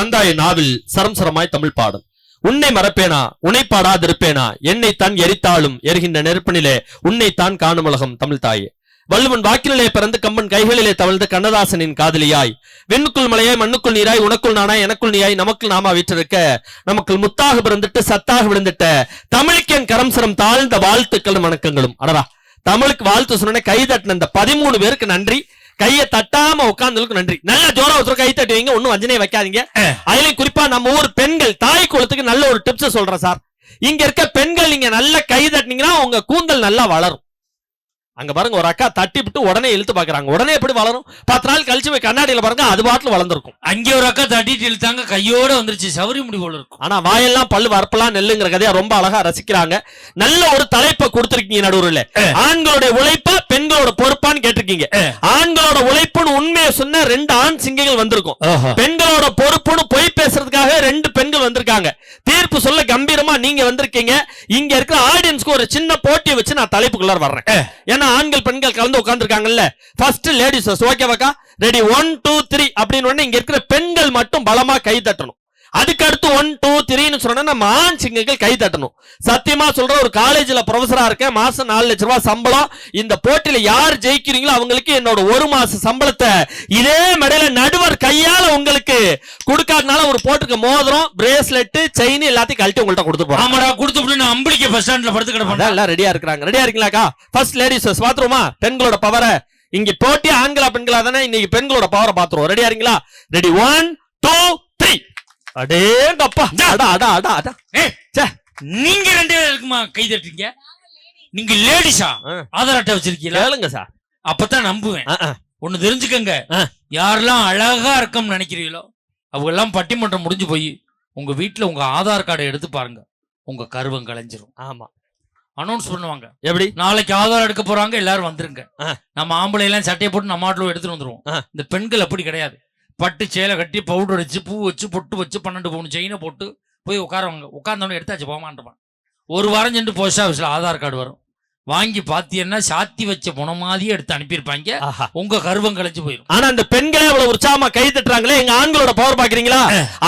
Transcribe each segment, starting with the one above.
தந்தாய நாவில் சரம் சரமாய் தமிழ் பாடும். உன்னை மறப்பேனா உன்னைப்பாடாதிருப்பேனா என்னைத்தான் எரித்தாலும் எரிகின்ற நெருப்பினிலே உன்னைத்தான் காணும் உலகம் தமிழ் தாயே. வள்ளுவன் வாக்கிலே பிறந்து கம்பன் கைகளிலே தவழ்ந்து கண்ணதாசனின் காதலியாய் விண்ணுக்குள் மலையாய் மண்ணுக்குள் நீராய் உனக்குள் நானாய் எனக்குள் நீயாய் நமக்குள் நாமா வீற்றிருக்க நமக்குள் முத்தாக பிறந்துட்டு சத்தாக விழுந்துட்ட தமிழுக்கு என் கரம் சிரம் தாழ்ந்த வாழ்த்துக்களும் வணக்கங்களும். அடரா தமிழுக்கு வாழ்த்து சொன்ன கை தட்டின இந்த 13 பேருக்கு நன்றி. கையை தட்டாம உட்கார்ந்ததுக்கு நன்றி. நல்லா ஜோரா ஒருத்தர் கை தட்டி வைங்க, ஒன்னும் வஞ்சனையை வைக்காதீங்க. அதுலயும் குறிப்பா நம்ம ஊர் பெண்கள் தாய் குலத்துக்கு நல்ல ஒரு டிப்ஸ் சொல்றேன் சார். இங்க இருக்க பெண்கள் நீங்க நல்ல கை தட்டினீங்கன்னா உங்க கூந்தல் நல்லா வளரும். அங்க பாருங்க ஒரு அக்கா தட்டி விட்டு உடனே இழுத்து பாக்குறாங்க. உடனே எப்படி வளரும்? 10 நாள் கழிச்சு போய் கண்ணாடியில பாருங்க, அது பாட்டுல வளர்ந்துருக்கும். அங்கே ஒரு அக்கா தட்டிட்டு இழுத்தாங்க, கையோட வந்துருச்சு, சவரி முடி போல இருக்கும். ஆனா வாயெல்லாம் பல்லு வரப்பெல்லாம் நெல்லுங்கிற கதையா ரொம்ப அழகா ரசிக்கிறாங்க. நல்ல ஒரு தலைப்பை கொடுத்திருக்கீங்க நடுவுல. ஆண்களோட உழைப்பா பெண்களோட பொறுப்பான்னு கேட்டிருக்கீங்க. ஆண்களோட உழைப்புன்னு உண்மையை சொன்ன 2 ஆண் சிங்கங்கள் வந்திருக்கும். பெண்களோட பொறுப்புன்னு பொய் பேசுறதுக்காக 2 பெண்கள் வந்திருக்காங்க. தீர்ப்பு சொல்ல கம்பீரமா நீங்க வந்திருக்கீங்க. இங்க இருக்கிற ஆடியன்ஸ்க்கு ஒரு சின்ன போட்டியை வச்சு நான் தலைப்புக்குள்ள வர்றேன். ஏன்னா ஆண்கள் பெண்கள் கலந்து உட்கார்ந்துருக்காங்கல்ல. ஃபர்ஸ்ட் லேடிஸ் ஓகேவாக்கா? ரெடி 1 2 3 அப்படின்னு உடனே இங்க இருக்கிற பெண்கள் மட்டும் பலமா கை தட்டணும். அதுக்கு அடுத்து 1 2 3ன்னு சொன்னா நம்ம ஆண் சிங்கங்கள் கை தட்டணும். சத்தியமா சொல்ற, ஒரு காலேஜ்ல ப்ரொஃபஸரா இருக்கேன், மாசம் 4 லட்சம் ரூபாய் சம்பளம். இந்த போட்டியில யார் ஜெயிக்கிறீங்களோ அவங்களுக்கு என்னோட 1 மாச சம்பளத்தை இதே மேடையில நடுவர் கையால உங்களுக்கு கொடுக்காதனால ஒரு போட்டுக்க மோதிரம் பிரேஸ்லெட் செயின் எல்லாத்தையும் கழட்டி உங்கள்ட்ட கொடுத்து போறேன். ஆமாடா, கொடுத்து நான் அம்பளிக்க பஸ் ஸ்டாண்ட்ல படுத்து கிடப்பேன். எல்லாம் ரெடியா இருக்காங்க. ரெடியா இருக்கீங்களாக்கா? ஃபர்ஸ்ட் லேடிஸ் பாத்துருமா பெண்களோட பவரை. இங்க போட்டி ஆண்களா பெண்களா தானே, இன்னைக்கு பெண்களோட பவரை பாத்துருவோம். ரெடியா இருக்கீங்களா? ரெடி 1 2 3. அடேங்கப்பா, அடா அடா அடா அடா. நீங்க 2 பேர் இருக்குமா கை தட்டுறீங்க? நீங்க லேடிஸா? ஆதார் அட்டை வச்சிருக்கீங்களா? கேளுங்க சார், அப்பதான் நம்புவேன். ஒண்ணு தெரிஞ்சுக்கங்க, யாரெல்லாம் அழகா இருக்கம்னு நினைக்கிறீங்களோ அவங்க எல்லாம் பட்டிமன்றம் முடிஞ்சு போய் உங்க வீட்டுல உங்க ஆதார் கார்டை எடுத்து பாருங்க, உங்க கருவம் கலைஞ்சிரும். ஆமா, அனௌன்ஸ் பண்ணுவாங்க. எப்படி? நாளைக்கு ஆதார் எடுக்க போறாங்க, எல்லாரும் வந்துருங்க. நம்ம ஆம்பளை எல்லாம் சட்டையை போட்டு நம்ம ஆட்டில் எடுத்துட்டு வந்துருவோம். இந்த பெண்கள் அப்படி கிடையாது. பட்டு சேலை கட்டி பவுடர் வச்சு பூ வச்சு பொட்டு வச்சு 12 பவுன் செயினை போட்டு போய் உட்காரவாங்க. உட்கார்ந்தவனே எடுத்தாச்சு போமான்றான். 1 வாரம் சென்று போஸ்ட் ஆஃபீஸ்ல ஆதார் கார்டு வரும். வாங்கி பாத்தீங்கன்னா சாத்தி வச்ச புன மாதிரியே எடுத்து அனுப்பியிருப்பாங்க. உங்க கருவம் கலைச்சு போயிடும். ஆனா அந்த பெண்களே அவ்வளவு உற்சாகமா கை தட்டுறாங்களே, எங்க ஆண்களோட பவர் பாக்குறீங்களா?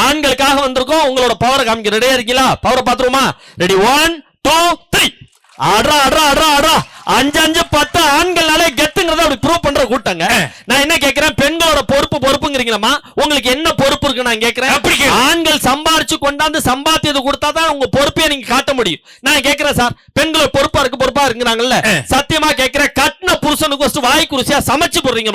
ஆண்களுக்காக வந்திருக்கோம், உங்களோட பவரை காமிக்க ரெடியா இருக்கீங்களா? பவரை பாத்துருமா? ரெடி 1 2 3. ஆடுறா ஆடுறா ஆடுறா ஆடுறா. 5 5 10 ஆண்கள்னாலே கெத்துங்கிறத அப்படி ப்ரூவ் பண்ற கூட்டங்க. நான் என்ன கேட்கிறேன், பெண்களோட பொறுப்புங்கிறீங்களா? உங்களுக்கு என்ன பொறுப்பு இருக்கு நான் கேட்கிறேன். ஆண்கள் சம்பாரிச்சு கொண்டாந்து சம்பாத்தியத்தை கொடுத்தாதான் உங்க பொறுப்பையே நீங்க காட்ட முடியும். நான் கேட்கிறேன் சார், பெண்களோட பொறுப்பா இருக்குறாங்கல்ல, சத்தியமா கேட்கிறேன், கட்டின புருஷனுக்கு ஃபர்ஸ்ட் வாய் குருசியா சமைச்சு போடுறீங்க.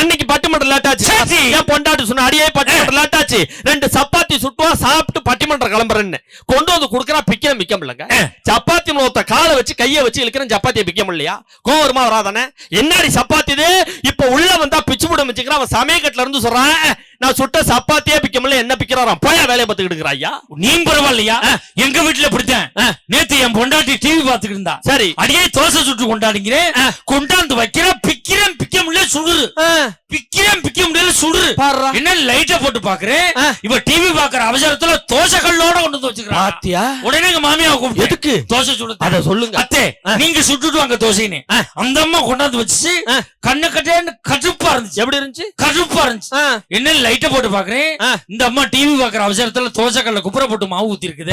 அன்னைக்கு பட்டிமன்றம் லேட் ஆச்சு. ஏன் பொண்டாட்டி சொன்ன அடியே பட்டிமன்றம் லேட் ஆச்சு, 2 சப்பாத்தி சுட்டுவா சாப்பிட்டு பட்டிமன்றம் கிளம்புறேன்னு கொண்டு வந்து கொடுக்கறா. பிக்கம் இல்லங்க, சப்பாத்தி மூத்த காலை வச்சு கையை வச்சு இழுக்கிறேன், சப்பாத்தியை பிக்க முடியலையா? கோவரமா வராதானே? என்னடி சப்பாத்தி இது? இப்ப உள்ள வந்தா பிச்சு போட வச்சுக்கிறான். அவன் சமயக்கட்டுல இருந்து சொல்றான், நான் சுட்ட சப்பாத்தியே பிக்க முடியல, என்ன பிக்கிறாராம்? போயா வேலையை பார்த்துக்கிட்டு இருக்கிறா. ஐயா நீ பரவாயில்லையா? எங்க வீட்டுல பிடித்தேன். நேத்து என் பொண்டாட்டி டிவி பாத்துக்கிட்டு இருந்தா. சரி, அடியே தோசை சுட்டு கொண்டாடுங்கிறேன், கொண்டாந்து வைக்கிறேன், பிக்க முடியல சுடுறு, பிக்க முடியல சுடுறு. என்ன லைட்டை போட்டு பாக்குறேன், இவ டிவி பாக்குற அவசரத்துல தோசை கல்லோட கொண்டு வந்து வச்சுக்கிறான். உடனே எங்க மாமியா கூப்பிட்டு, எதுக்கு தோசை சுடு? அத சொல்லுங்க அத்தே, நீங்க சுட்டுட்டு வாங்க தோசைன்னு. அந்த அம்மா கொண்டாந்து வச்சு கண்ணு கட்டேன்னு கடுப்பா இருந்துச்சு. எப்படி இருந்துச்சு? கடுப்பா இருந்துச்சு. என்ன லைட்டை போட்டு பாக்குறேன், இந்த அம்மா டிவி பாக்குற அவசரத்துல தோசை கல்ல குப்புற போட்டு மாவு ஊத்தி இருக்குது.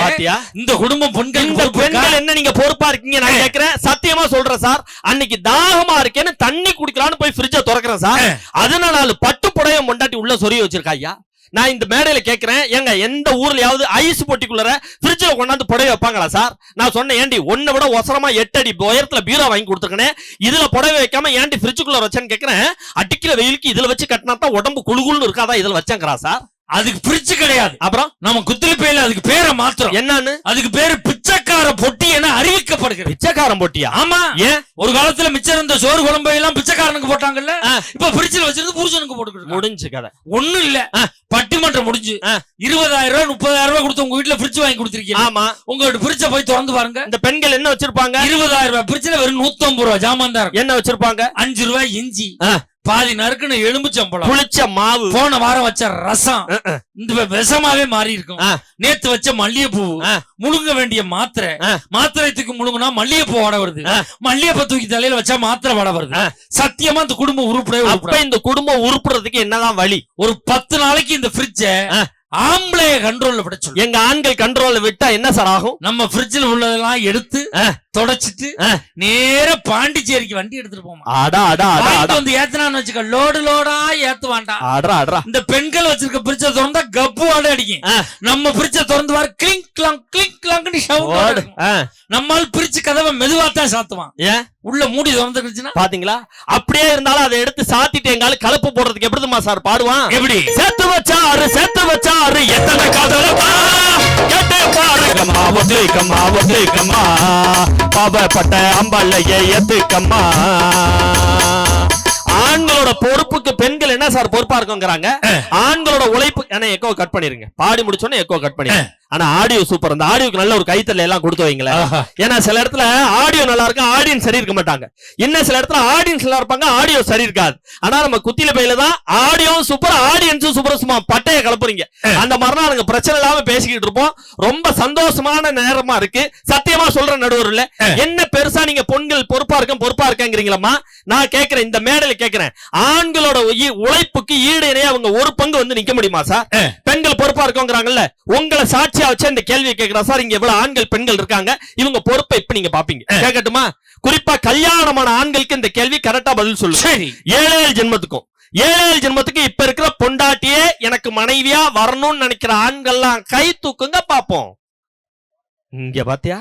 இந்த குடும்பம் பெண்கள் என்ன நீங்க பொறுப்பா இருக்கீங்க? நான் கேட்கிறேன், சத்தியமா சொல்றேன் சார், அன்னைக்கு தாகமா இருக்கேன்னு தண்ணி குடிக்கலான்னு போய் ஃப்ரிட்ஜை திறக்கிறேன் சார். 14 பட்டு புடவை மொண்டாட்டி உள்ள சொறி வச்சிருக்கா. ஐயா நான் இந்த மேடையில கேட்கிறேன், எங்க எந்த ஊர்லயாவது ஐஸ் பொட்டிக்குள்ள ஃப்ரிட்ஜ்ல கொண்டாந்து புடவை வைப்பாங்களா சார்? நான் சொன்னேன், ஏண்டி ஒன்ன விட ஒசரமா 8 அடி உயரத்துல பீரோ வாங்கி கொடுத்துருக்கேன், இதுல புடவை வைக்காம ஏண்டி ஃப்ரிட்ஜுக்குள்ள வச்சேன்னு கேட்கிறேன். அடிக்கிற வெயிலுக்கு இதுல வச்சு கட்டினா தான் உடம்பு குழுகுள்னு இருக்காதா, இதுல வச்சாங்கிறா சார். அதுக்கு பிரிச்சு கிடையாது. அப்புறம் நம்ம குத்திரி பேர்ல அதுக்கு பேரை மாத்திரம். என்னன்னு? அதுக்கு பேரு பிச்சைக்கார பொட்டி என அறிவிக்கப்படுகிறது. பிச்சைக்காரன் பொட்டியா? ஆமா. ஏன் ஒரு காலத்துல மிச்சம் இருந்த சோறு குழம்பு எல்லாம் பிச்சைக்காரனுக்கு போட்டாங்கல்ல, இப்ப பிரிட்ஜில் வச்சிருந்து புருஷனுக்கு போட்டுக்கிட்டு முடிஞ்சு கதை. ஒண்ணும் இல்ல, பட்டிமன்றம் முடிஞ்சு 20,000 ரூபாய் 30,000 ரூபாய் கொடுத்து உங்க வீட்டுல பிரிட்ஜ் வாங்கி கொடுத்திருக்கீங்க. ஆமா. உங்களோட பிரிட்ஜை போய் திறந்து பாருங்க. இந்த பெண்கள் என்ன வச்சிருப்பாங்க? 20,000 ரூபாய் பிரிட்ஜ்ல வெறும் 150 ரூபாய் ஜாமான் தான். என்ன வச்சிருப்பாங்க? 5 ரூபாய் இஞ்சி, பாதி நறுக்குன்னு எலும்புச்சம்பளம், புளிச்ச மாவு, போன வாரம் வச்ச ரசம், இந்த விஷமாவே மாறி இருக்கும். நேத்து வச்ச மல்லிகைப்பூ, முழுங்க வேண்டிய மாத்திரைத்துக்கு முழுங்குனா மல்லிகைப்பூ வட வருது, மல்லிகைப்பூ தூக்கி தலையில வச்சா மாத்திரை வட வருது. சத்தியமா இந்த குடும்பம் உருப்படவே. இந்த குடும்பம் உருப்புறதுக்கு என்னதான் வழி? ஒரு 10 நாளைக்கு இந்த ஃப்ரிட்ஜ ஆம்பளைய கண்ட்ரோல்ல விட சொல்லு. எங்க ஆண்கள் கண்ட்ரோல்ல விட்டா என்ன சார் ஆகும்? நம்ம ஃப்ரிட்ஜ்ல உள்ளதெல்லாம் எடுத்து தொடச்சிட்டு நேர பாண்டிச்சேரிக்கு வண்டி எடுத்துட்டு போமா. அடா அடா அடா அடா வந்து ஏத்துனான்னு வச்சுக்க, லோடு லோடா ஏத்துவான்டா. அடா அடா. இந்த பெண்கள் வச்சிருக்க ஃப்ரிட்ஜ திறந்தா கப்பு வாட அடிக்கும். நம்ம ஃப்ரிட்ஜ திறந்து வர கிளிங் கிளாங்னு சவுண்ட். நம்மால் பிரிச்சு கதவை மெதுவா தான் சாத்துவான். ஏன் உள்ள மூடி திறந்துருச்சுன்னா பாத்தீங்களா? அப்படியே இருந்தாலும் அதை எடுத்து சாத்திட்டு எங்கால கலப்பு போடுறதுக்கு எப்படிமா சார் பாடுவான்? எப்படி செத்து வச்சாரு எத்தனை காதலமா கேட்டு பாருங்கம்மா ஒத்துக்கம்மா ஒத்துக்கம்மா பாவப்பட்ட அம்பாளைய ஏத்துக்கம்மா. ஆண்களோட பொறுப்புக்கு பெண்கள் என்ன சார் பொறுப்பா இருக்குங்கிறாங்க. ஆண்களோட உழைப்பு எக்கோ கட் பண்ணிருங்க. பாடி முடிச்சோன்னு எக்கோ கட் பண்ணிருங்க. ஆனா ஆடியோ சூப்பர். அந்த ஆடியோக்கு நல்ல ஒரு கைத்தல எல்லாம் கொடுத்து வைங்களேன். ஏன்னா சில இடத்துல ஆடியோ நல்லா இருக்கும், ஆடியன்ஸ் சரி இருக்க மாட்டாங்க. இன்னும் சில இடத்துல ஆடியன்ஸ் நல்லா இருப்பாங்க, ஆடியோ சரி இருக்காது. ஆனா நம்ம குத்தில பையில தான் ஆடியோ சூப்பர், ஆடியன்ஸும் சூப்பர். சும்மா பட்டைய கலப்புறீங்க. அந்த மாதிரிலாம் நாங்க பிரச்சனை இல்லாம பேசிக்கிட்டு இருப்போம். ரொம்ப சந்தோஷமான நேரமா இருக்கு. சத்தியமா சொல்ற நடுவர் இல்ல, என்ன பெருசா நீங்க பெண்கள் பொறுப்பா இருக்கேங்கிறீங்களா? நான் கேட்கிறேன், இந்த மேடையில கேட்கிறேன், ஆண்களோட உழைப்புக்கு ஈடு இணையா அவங்க ஒரு பங்கு வந்து நிக்க முடியுமா சார்? பெண்கள் பொறுப்பா இருக்கோங்கிறாங்கல்ல, உங்களை சாட்சியா வச்சு இந்த கேள்வியை கேட்கிறேன் சார். இங்க எவ்வளவு ஆண்கள் பெண்கள் இருக்காங்க, இவங்க பொறுப்பை இப்ப நீங்க பாப்பீங்க. கேட்கட்டுமா? குறிப்பா கல்யாணமான ஆண்களுக்கு இந்த கேள்வி கரெக்டா பதில் சொல்லு. சரி, 7 ஜென்மத்துக்கு இப்ப இருக்கிற பொண்டாட்டியே எனக்கு மனைவியா வரணும்னு நினைக்கிற ஆண்கள்லாம் கை தூக்குங்க பாப்போம். இங்க பாத்தியா,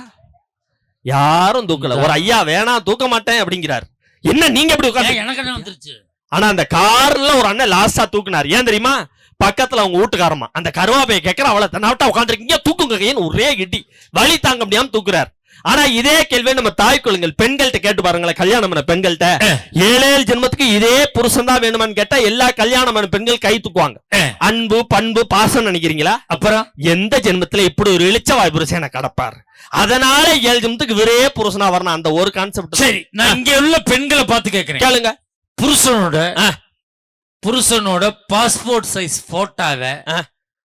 யாரும் தூக்கல. ஒரு ஐயா வேணாம் தூக்க மாட்டேன் அப்படிங்கிறார். என்ன நீங்க எப்படி உட்கார்ந்து? எனக்கு என்ன வந்துருச்சு. ஆனா அந்த கார்ல ஒரு அண்ணன் லாஸ்டா தூக்குனார். ஏன் தெரியுமா? பக்கத்துல அவங்க வீட்டுக்காரமா அந்த கருவாப்பைய கேட்கற அவளை தன்னாட்டா உட்காந்துருக்கீங்க தூக்குங்க கைன்னு ஒரே இடி, வலி தாங்க முடியாம தூக்குறார். ஆனா இதே கேள்வியை நம்ம தாய் குழந்தைகள் பெண்கள்கிட்ட கேட்டு பாருங்களேன். கல்யாணம் பண்ண பெண்கள்கிட்ட 7 ஜென்மத்துக்கு இதே புருஷன் தான் வேணுமான்னு கேட்டா எல்லா கல்யாணம் பண்ண பெண்கள் கை தூக்குவாங்க. அன்பு பண்பு பாசம் நினைக்கிறீங்களா? அப்புறம் எந்த ஜென்மத்துல இப்படி ஒரு இளிச்சவாய் புருஷன் எனக்கு கடப்பாரு, அதனால 7 ஜென்மத்துக்கு விரே புருஷனா வரணும், அந்த ஒரு கான்செப்ட். சரி, நான் இங்க உள்ள பெண்களை பார்த்து கேட்கிறேன். கேளுங்க. புருஷனோட பாஸ்போர்ட் சைஸ் போட்டோவை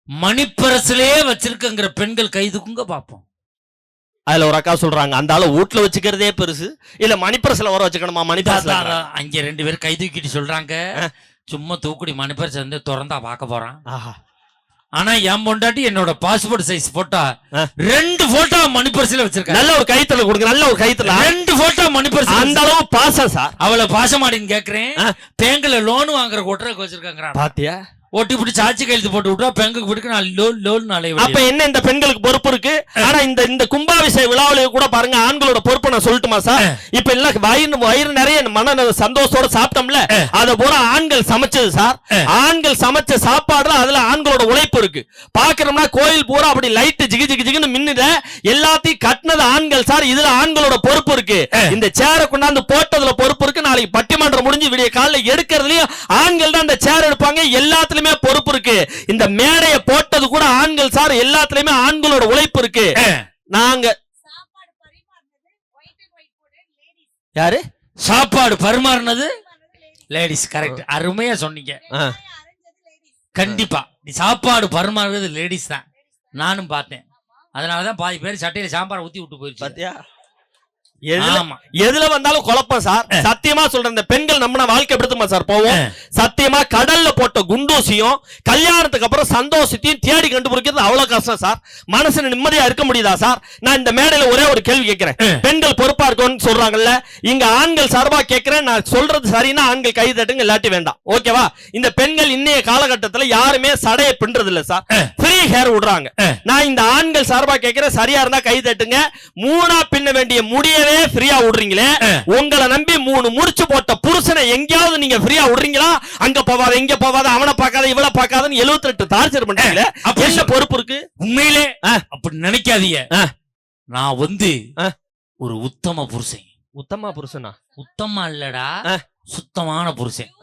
மணிப்பரசிலேயே வச்சிருக்கங்கிற பெண்கள் கைதுக்குங்க பாப்போம். அதுல ஒரு அக்கா சொல்றாங்க, அந்த ஆளு வீட்டுல வச்சுக்கிறதே பெருசு, இல்ல மணிப்பரசுல வர வச்சுக்கணுமா? மணிப்பரசுல அங்க 2 பேர் கை தூக்கிட்டு சொல்றாங்க, சும்மா தூக்குடி மணிப்பரசு வந்து திறந்தா பார்க்க போறான். ஆனா என் பொண்டாட்டி என்னோட பாஸ்போர்ட் சைஸ் போட்டோ 2 போட்டோ மணிப்பரசுல வச்சிருக்க. நல்ல ஒரு கைத்தல கொடுங்க, நல்ல ஒரு கைத்தல. 2 போட்டோ மணிப்பரசு. அந்த அளவு பாசம் சார். அவளை பாசமாடின்னு கேக்குறேன். பேங்க்ல லோன் வாங்குற கொட்டரைக்கு வச்சிருக்காங்க. பாத்தியா? ஓட்டி பிடி சாட்சி கையெழுத்து போட்டு விட்டா பெண்களுக்கு பிடிக்க அப்ப என்ன இந்த பெண்களுக்கு பொறுப்பு இருக்கு. ஆனா இந்த கும்பாபிஷேக விழாவில கூட பாருங்க, ஆண்களோட பொறுப்பு நான் சொல்லட்டுமா சார்? இப்ப எல்லாம் வயிறு நிறைய மன சந்தோஷத்தோட சாப்பிட்டோம்ல, அத பூரா ஆண்கள் சமைச்சது சார். ஆண்கள் சமைச்ச சாப்பாடுல அதுல ஆண்களோட உழைப்பு இருக்கு. பாக்குறோம்னா கோயில் பூரா அப்படி லைட் ஜிகு ஜிகு ஜிகுன்னு மின்னுத, எல்லாத்தையும் கட்டினது ஆண்கள் சார். இதுல ஆண்களோட பொறுப்பு இருக்கு. இந்த சேரை கொண்டாந்து போட்டதுல பொறுப்பு இருக்கு. நாளைக்கு பட்டிமன்றம் முடிஞ்சு விடிய காலைல எடுக்கிறதுலயும் ஆண்கள் தான் அந்த சேர் எடுப்பாங்க. எல்லாத்துலயும் பொறுப்பு இருக்கு. இந்த மேடையை போட்டது கூட ஆண்கள் சார். எல்லாத்துலயுமே ஆண்களோட உழைப்பு இருக்கு. நாங்க யாரு சாப்பாடு பரிமாறினது லேடிஸ். கரெக்ட், அருமையா சொன்னீங்க. கண்டிப்பா நீ சாப்பாடு பரிமாறுறது லேடிஸ் தான். நானும் பார்த்தேன். அதனாலதான் பாதி பேர் சட்டையில சாம்பார் ஊத்தி விட்டு போயிருச்சு. பாத்தியா? எதுல வந்தாலும் குழப்பம் சார். சத்தியமா சொல்றேன், இந்த பெண்கள் நம்ம வாழ்க்கை எடுத்துமா சார் போவோம். சத்தியமா கடல்ல போட்ட குண்டூசியும் கல்யாணத்துக்கு அப்புறம் சந்தோஷத்தையும் தேடி கண்டுபிடிக்கிறது அவ்வளவு கஷ்டம் சார். மனசு நிம்மதியா இருக்க முடியுதா சார்? நான் இந்த மேடையில ஒரே ஒரு கேள்வி கேட்கிறேன். பெண்கள் பொறுப்பா இருக்கும்னு சொல்றாங்கல்ல, இங்க ஆண்கள் சார்பா கேட்கிறேன். நான் சொல்றது சரின்னா ஆண்கள் கை தட்டுங்க, இல்லாட்டி வேண்டாம். ஓகேவா? இந்த பெண்கள் இன்னைய காலகட்டத்துல யாருமே சடையை பின்றது இல்ல சார். ஃப்ரீ ஹேர் விடுறாங்க. நான் இந்த ஆண்கள் சார்பா கேட்கிறேன், சரியா இருந்தா கை தட்டுங்க. மூணா பின்ன வேண்டிய முடியவே ஃப்ரீயா விடுறீங்களே, உங்களை நம்பி 3 முடிச்சு போட்ட புருஷனை எங்கேயாவது நீங்க ஃப்ரீயா விடுறீங்களா? அங்க போவாத இங்க போவாத, அவனை பார்க்காத இவளை பார்க்காதன்னு 78 டார்ச்சர் பண்றீங்களே, என்ன பொறுப்பு இருக்கு? உண்மையிலே அப்படி நினைக்காதீங்க. நான் வந்து ஒரு உத்தம புருஷன். உத்தம புருஷனா? உத்தமா இல்லடா, சுத்தமான புருஷன்,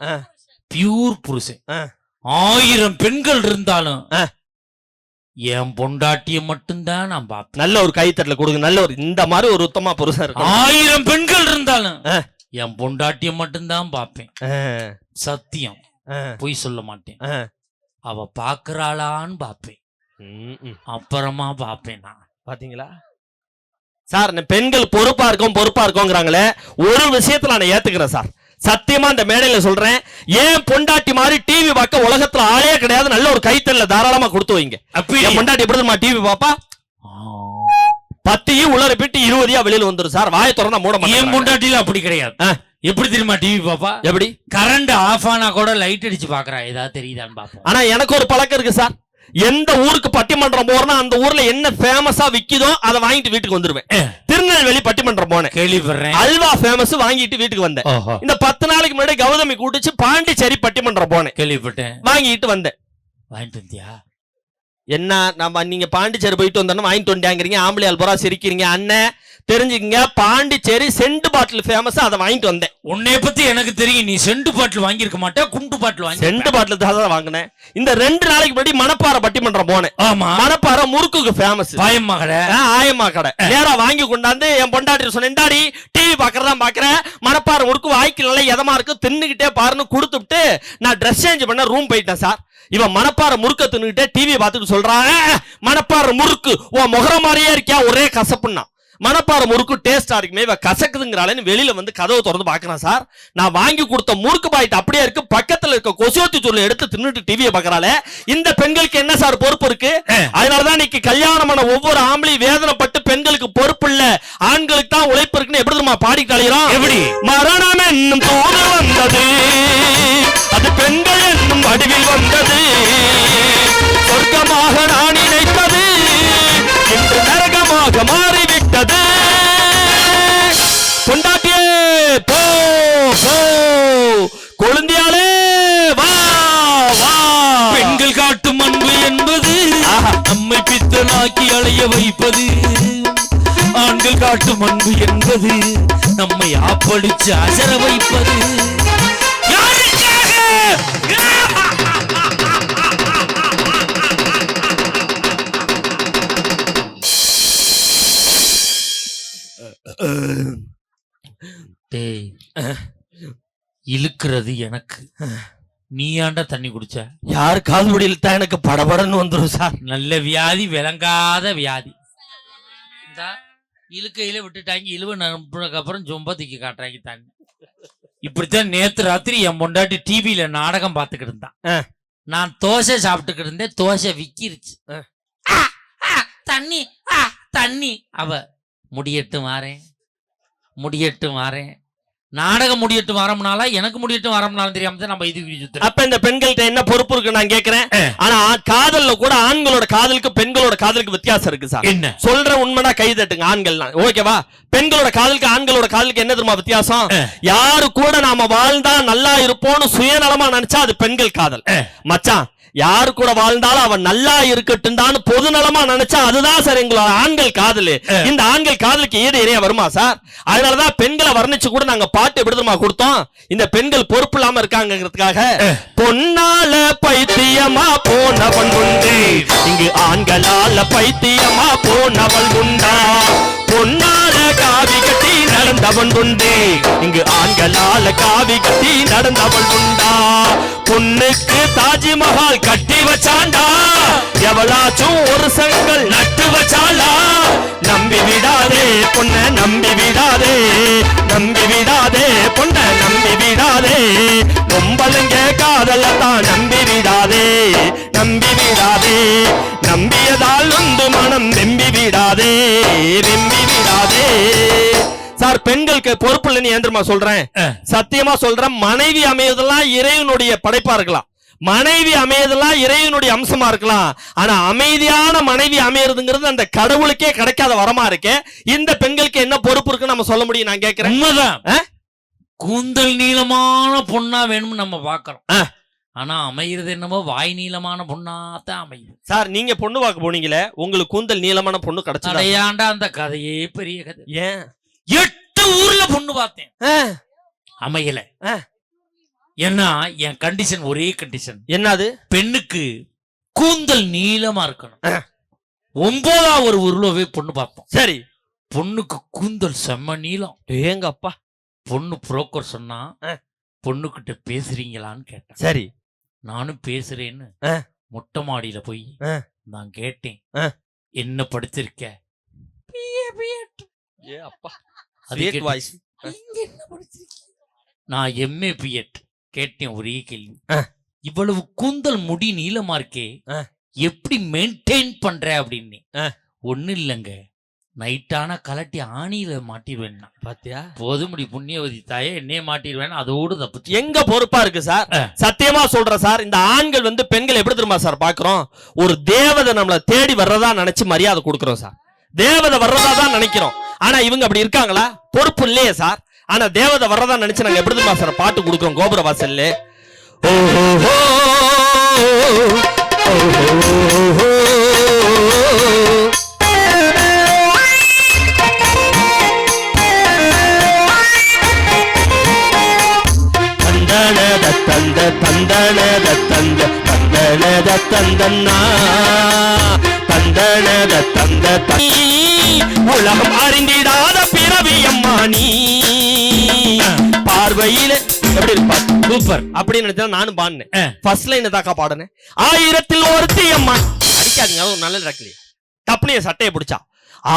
பியூர் புருஷன். 1000 பெண்கள் இருந்தாலும் என் பொண்டாட்டிய மட்டும்தான் நான் பார்ப்பேன். நல்ல ஒரு கைத்தட்டல கொடுங்க. நல்ல ஒரு இந்த மாதிரி ஒரு உத்தமா புருஷன் இருக்கு. 1000 பெண்கள் இருந்தாலும் என் பொண்டாட்டிய மட்டும்தான் பார்ப்பேன். சத்தியம், பொய் சொல்ல மாட்டேன். அவ பாக்குறாளான்னு பார்ப்பேன், அப்புறமா பார்ப்பேன் நான். பாத்தீங்களா சார்? பெண்கள் பொறுப்பா இருக்கோங்கிறாங்களே, ஒரு விஷயத்துல நான் ஏத்துக்கிறேன் சார். சத்தியமா அந்த மேடையில சொல்றேன், ஏன் பொண்டாட்டி மாதிரி டிவி பார்க்க உலகத்துல ஆளே கிடையாது. நல்ல ஒரு கைத்தல்ல தாராளமா கொடுத்து வைங்க. என் பொண்டாட்டி எப்படி டிவி பாப்பா? 10 உள்ள ரிப்பீட் 20 வெளியில வந்துரும் சார். வாயை திறந்தா மூட மாட்டேன். என் பொண்டாட்டில அப்படி கிடையாது. எப்படி தெரியுமா டிவி பாப்பா? எப்படி? கரண்ட் ஆஃப் ஆனா கூட லைட் அடிச்சு பாக்குறா, ஏதாவது தெரியுதான்னு பாப்போம். ஆனா எனக்கு ஒரு பழக்கம் இருக்கு சார். எந்த ஊருக்கு பட்டிமன்றம் போறேன்னா அந்த ஊர்ல என்ன ஃபேமஸா விக்குதோ அதை வாங்கிட்டு வீட்டுக்கு வந்துருவேன். திருநெல்வேலி பட்டிமன்றம் போனேன், கேள்விப்படுறேன். அல்வா ஃபேமஸ் வாங்கிட்டு வீட்டுக்கு வந்தேன். இந்த 10 நாளைக்கு முன்னாடி கௌதமி கூட்டிச்சு பாண்டிச்சேரி பட்டிமன்றம் போனேன், கேள்விப்பட்டேன். வாங்கிட்டு வந்தேன். வாங்கிட்டு வந்தியா? என்ன நம்ம நீங்க பாண்டிச்சேரி போயிட்டு வந்தோன்னு வாங்கிட்டு வந்தாங்கிறீங்க, ஆம்பளை ஆல்பரா சிரிக்கிறீங்க. அண்ணன் தெரிஞ்சுக்கங்க, பாண்டிச்சேரி செண்டு பாட்டில் ஃபேமஸ், அதை வாங்கிட்டு வந்தேன். உன்னை பத்தி எனக்கு தெரியும், நீ செண்டு பாட்டில் வாங்கியிருக்க மாட்டே, குண்டு பாட்டில் வாங்கி. செண்டு பாட்டில் தான் வாங்கினேன். இந்த 2 நாளைக்கு முன்னாடி மணப்பாறை பட்டிமன்றம் போனேன். ஆமா, மணப்பாறை முறுக்குக்கு ஃபேமஸ். ஆயம்மா கடை. ஆயம்மா கடை நேரா வாங்கி கொண்டாந்து என் பொண்டாட்டி சொன்னேன், இந்தாடி டிவி பாக்குறதா பாக்குறேன், மணப்பாறை முறுக்கு வாய்க்கு நல்லா எதமா இருக்கு, தின்னுகிட்டே பாருன்னு கொடுத்துட்டு நான் ட்ரெஸ் சேஞ்ச் பண்ண ரூம் போயிட்டேன் சார். இவன் மணப்பாறை முறுக்க தின்னுகிட்டே டிவி பார்த்துட்டு சொல்றான், மணப்பாறை முறுக்கு உன் முகர மாதிரியே இருக்கியா, ஒரே கசப்புன்னா. மணப்பாறை முறுக்கு டேஸ்டா இருக்குமே, இவ கசக்குதுங்கிறாளேன்னு வெளியில வந்து கதவை திறந்து பாக்குறான் சார். நான் வாங்கி கொடுத்த முறுக்கு பாயிட்டு அப்படியே இருக்கு, பக்கத்துல இருக்க கொசோத்தி தூள் எடுத்து தின்னுட்டு டிவியை பாக்குறாளே. இந்த பெண்களுக்கு என்ன சார் பொறுப்பு இருக்கு? அதனாலதான் இன்னைக்கு கல்யாணம் பண்ண ஒவ்வொரு ஆம்பளையும் வேதனைப்பட்டு, பெண்களுக்கு பொறுப்பு இல்ல ஆண்களுக்கு தான் உழைப்பு இருக்குன்னு எப்படி நம்ம பாடிட்டு அழைகிறோம். எப்படி? மரணம் என்னும் தூது வந்தது, அது பெண்கள் என்னும் வடிவில் வந்தது, சொர்க்கமாக நான் நினைத்தது இன்று நரகமாக மாறிவிட்டது. பொண்டாட்டியே போ போ, கொழுந்தியாலே வா வா. பெண்கள் காட்டும் அன்பு என்பது நம்மை பித்தனாக்கி அலைய வைப்பது, ஆண்கள் காட்டும் அன்பு என்பது நம்மை ஆப்படிச்சு அசர வைப்பது. இழுக்கிறது எனக்கு, நீ ஏன்டா தண்ணி குடிச்ச? யார் கால் முடியல தான் எனக்கு படபடன்னு வந்துரும் சார். நல்ல வியாதி, விளங்காத வியாதி. இழுக்கையில விட்டுட்டாங்க, இழுவ நம்பினதுக்கு அப்புறம் சொம்ப தூக்கி காட்டுறாங்க தண்ணி. இப்படித்தான் நேத்து ராத்திரி என் பொண்டாட்டி டிவியில நாடகம் பார்த்துக்கிட்டு இருந்தான். நான் தோசை சாப்பிட்டுக்கிட்டு இருந்தேன், தோசை விக்கிருச்சு. தண்ணி தண்ணி. அவ முடியட்டும் வாரேன், முடியட்டும் வாரேன். நாடகம் முடியட்டும் வரம்னால எனக்கு முடியட்டும் வரம்னாலும் தெரியாம நம்ம இது சுத்துறோம். அப்ப இந்த பெண்கள்கிட்ட என்ன பொறுப்பு இருக்கு நான் கேக்குறேன். ஆனா காதல்ல கூட ஆண்களோட காதலுக்கு பெண்களோட காதலுக்கு வித்தியாசம் இருக்கு சார். என்ன சொல்ற உண்மைனா கை தட்டுங்க ஆண்கள்லாம், ஓகேவா? பெண்களோட காதலுக்கு ஆண்களோட காதலுக்கு என்ன தெரியுமா வித்தியாசம்? யாரு கூட நாம வாழ்ந்தா நல்லா இருப்போம்னு சுயநலமா நினைச்சா அது பெண்கள் காதல். மச்சான் யாரு கூட வாழ்ந்தாலும் அவன் நல்லா இருக்கட்டும் தான் பொதுநலமா நினைச்சா அதுதான் சார் எங்களோட ஆண்கள் காதல். இந்த ஆண்கள் காதலுக்கு ஈடு இணையா வருமா சார்? அதனாலதான் பெண்களை வர்ணிச்சு கூட நாங்க பாட்டு எப்படி தெரியுமா கொடுத்தோம்? இந்த பெண்கள் பொறுப்பு இல்லாம இருக்காங்கிறதுக்காக. பொன்னால பைத்தியமா போனவன் உண்டு, இங்கு ஆண்களால பைத்தியமா போனவள் உண்டா. பொன்னால காவி கட்டி நடந்தவன் உண்டு, இங்கு ஆண்களால காவி கட்டி நடந்தவள் உண்டா. பொண்ணுக்கு தாஜ்மஹால் கட்டி வச்சாண்டா, எவளாச்சும் ஒரு செங்கல் நட்டு வச்சாளா. நம்பி விடாதே பொண்ண, நம்பி விடாதே, நம்பி விடாதே பொண்ண, நம்பி விடாதே. ரொம்பலங்க காதல தான் நம்பி விடாதே, நம்பி விடாதே. நம்பியதால் வந்து மனம் வெம்பி விடாதே, வெம்பி விடாதே. சார் பெண்களுக்கு பொறுப்பு இல்லைன்னு ஏந்திரமா சொல்றேன், சத்தியமா சொல்றேன். மனைவி அமையதெல்லாம் இறைவனுடைய படைப்பா இருக்கலாம், மனைவி அமையதெல்லாம் இறைவனுடைய அம்சமா இருக்கலாம். ஆனா அமைதியான மனைவி அமையறதுங்கிறது அந்த கடவுளுக்கே கிடைக்காத வரமா இருக்கு. இந்த பெண்களுக்கு என்ன பொறுப்பு இருக்குன்னு நம்ம சொல்ல முடியும்? நான் கேட்கிறேன். உண்மைதான், கூந்தல் நீளமான பொண்ணா வேணும்னு நம்ம பாக்குறோம். ஆனா அமைகிறது என்னமோ வாய் நீளமான பொண்ணாத்தான் அமையுது. சார் நீங்க பொண்ணு பார்க்க போனீங்களே, உங்களுக்கு கூந்தல் நீளமான பொண்ணு கிடைச்சா? ஏன்டா அந்த கதையே பெரிய கதை. ஏன் 8 ஊர்ல பொண்ணு பார்த்தேன், அமையல. ஏன்னா என் கண்டிஷன் ஒரே கண்டிஷன். என்னது? பெண்ணுக்கு கூந்தல் நீளமா இருக்கணும். 9வது ஒரு ஊர்ல போய் பொண்ணு பார்த்தோம். சரி, பொண்ணுக்கு கூந்தல் செம்ம நீளம். ஏங்க அப்பா. பொண்ணு புரோக்கர் சொன்னா, பொண்ணுகிட்ட பேசுறீங்களான்னு கேட்டேன். சரி, நானும் பேசுறேன்னு மொட்டை மாடியில போய் நான் கேட்டேன், என்ன படிச்சிருக்க? அப்பா என்ன நான் எம்ஏ பிஎட் கேட்டேன் ஒரே கேள்வி. இவ்வளவு கூந்தல் முடி நீளமா இருக்கே, எப்படி மெயின்டைன் பண்ற அப்படின்னு. ஒண்ணு இல்லைங்க, நைட்டான கலட்டி ஆணியில மாட்டிடுவேன். பாத்தியா, போதுமுடி புண்ணியவதி தாயே, என்னைய மாட்டிடுவேன். அதோடு தப்பு எங்க பொறுப்பா இருக்கு சார். சத்தியமா சொல்றேன் சார், இந்த ஆண்கள் வந்து பெண்கள் எப்படி தெரியுமா சார் பாக்குறோம், ஒரு தேவதை நம்மள தேடி வர்றதா நினைச்சு மரியாதை கொடுக்குறோம் சார். தேவதை வர்றதா தான் நினைக்கிறோம். ஆனா இவங்க அப்படி இருக்காங்களா? பொறுப்பு இல்லையே சார். ஆனா தேவதை வர்றதா நினைச்சு நாங்க எப்படி தெரியுமா சார் பாட்டு கொடுக்குறோம் கோபுர வாசல்ல. தந்த தந்தனத தந்த தந்தனத தந்தன்னா தந்தனத தந்த உலகம் அறிந்திடாத பிறவியம்மா நீ. பார்வையில எப்படி இருப்பா சூப்பர் அப்படின்னு நினைச்சா நானும் பாடினேன். ஃபர்ஸ்ட் லைன் தாக்கா பாடுனேன். 1000ல் ஒருத்தி அம்மா. அடிக்காதீங்க, ஒரு நல்ல ரக்கலையே தப்புனிய சட்டையை பிடிச்சா